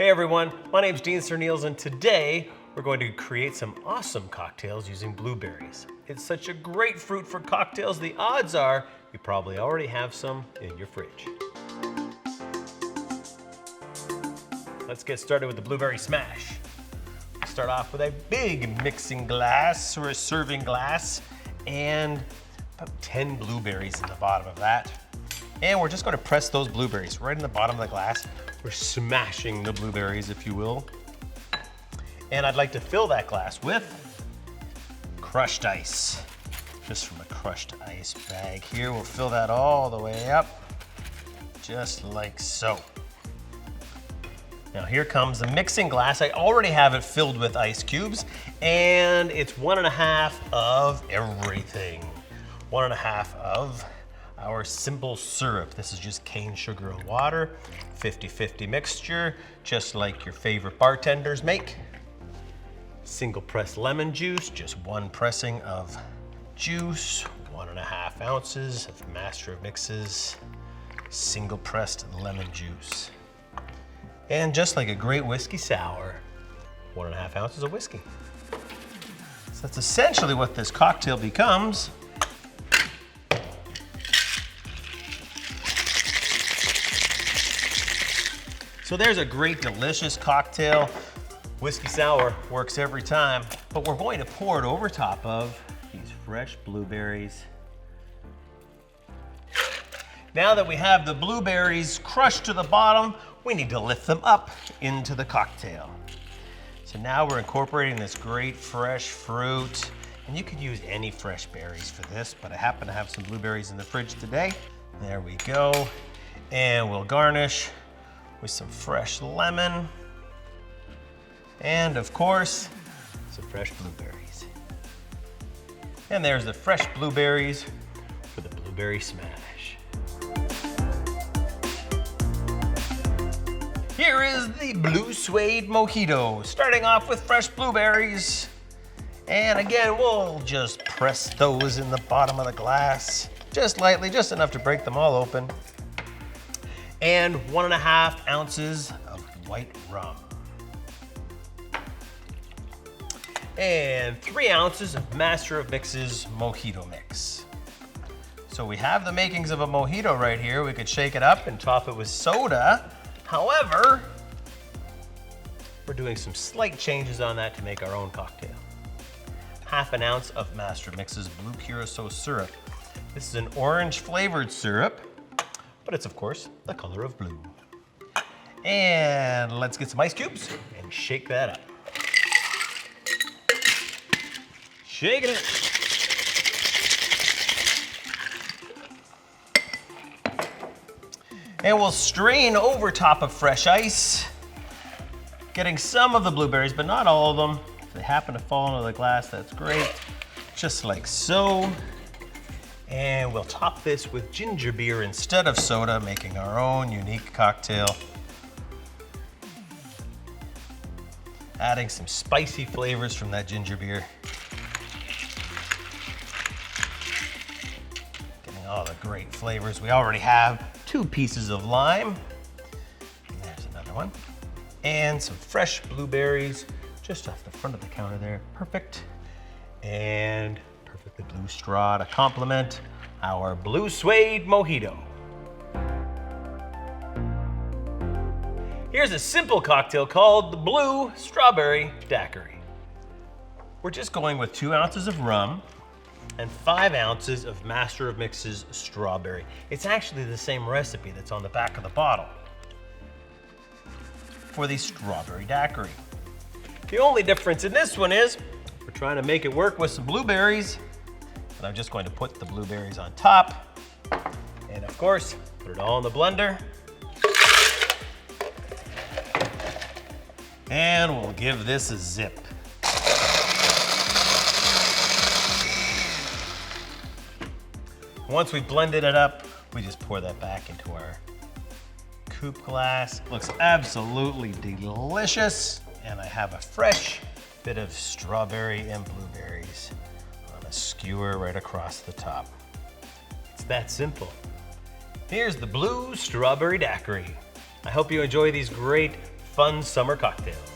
Hey everyone, my name's Dean Serneels, and today we're going to create some awesome cocktails using blueberries. It's such a great fruit for cocktails, the odds are you probably already have some in your fridge. Let's get started with the blueberry smash. Start off with a big mixing glass or a serving glass and about 10 blueberries in the bottom of that. And we're just going to press those blueberries right in the bottom of the glass. We're smashing the blueberries, if you will. And I'd like to fill that glass with crushed ice. Just from a crushed ice bag here. We'll fill that all the way up, just like so. Now here comes the mixing glass. I already have it filled with ice cubes, and it's 1.5 of everything. 1.5 of our simple syrup. This is just cane sugar and water, 50-50 mixture, just like your favorite bartenders make. Single press lemon juice, just one pressing of juice, 1.5 ounces of Master of Mixes, single pressed lemon juice. And just like a great whiskey sour, 1.5 ounces of whiskey. So that's essentially what this cocktail becomes. So there's a great, delicious cocktail. Whiskey sour works every time, but we're going to pour it over top of these fresh blueberries. Now that we have the blueberries crushed to the bottom, we need to lift them up into the cocktail. So now we're incorporating this great fresh fruit, and you could use any fresh berries for this, but I happen to have some blueberries in the fridge today. There we go. And we'll garnish with some fresh lemon, and of course, some fresh blueberries. And there's the fresh blueberries for the blueberry smash. Here is the Blue Suede Mojito, starting off with fresh blueberries. And again, we'll just press those in the bottom of the glass, just lightly, just enough to break them all open. And 1.5 ounces of white rum. And 3 ounces of Master of Mixes Mojito mix. So we have the makings of a mojito right here. We could shake it up and top it with soda. However, we're doing some slight changes on that to make our own cocktail. 1/2 ounce of Master of Mixes Blue Curacao syrup. This is an orange flavored syrup, but it's of course the color of blue. And let's get some ice cubes and shake that up. Shaking it. And we'll strain over top of fresh ice, getting some of the blueberries, but not all of them. If they happen to fall into the glass, that's great. Just like so. And we'll top this with ginger beer instead of soda, making our own unique cocktail. Adding some spicy flavors from that ginger beer. Getting all the great flavors. We already have 2 pieces of lime. And there's another one. And some fresh blueberries just off the front of the counter there. Perfect. And perfectly blue straw to complement our Blue Suede Mojito. Here's a simple cocktail called the Blue Strawberry Daiquiri. We're just going with 2 ounces of rum and 5 ounces of Master of Mixes strawberry. It's actually the same recipe that's on the back of the bottle for the strawberry daiquiri. The only difference in this one is we're trying to make it work with some blueberries, and I'm just going to put the blueberries on top, and of course, put it all in the blender. And we'll give this a zip. Once we've blended it up, we just pour that back into our coupe glass. Looks absolutely delicious. And I have a fresh bit of strawberry and blueberries on a skewer right across the top. It's that simple. Here's the Blue Strawberry Daiquiri. I hope you enjoy these great fun summer cocktails.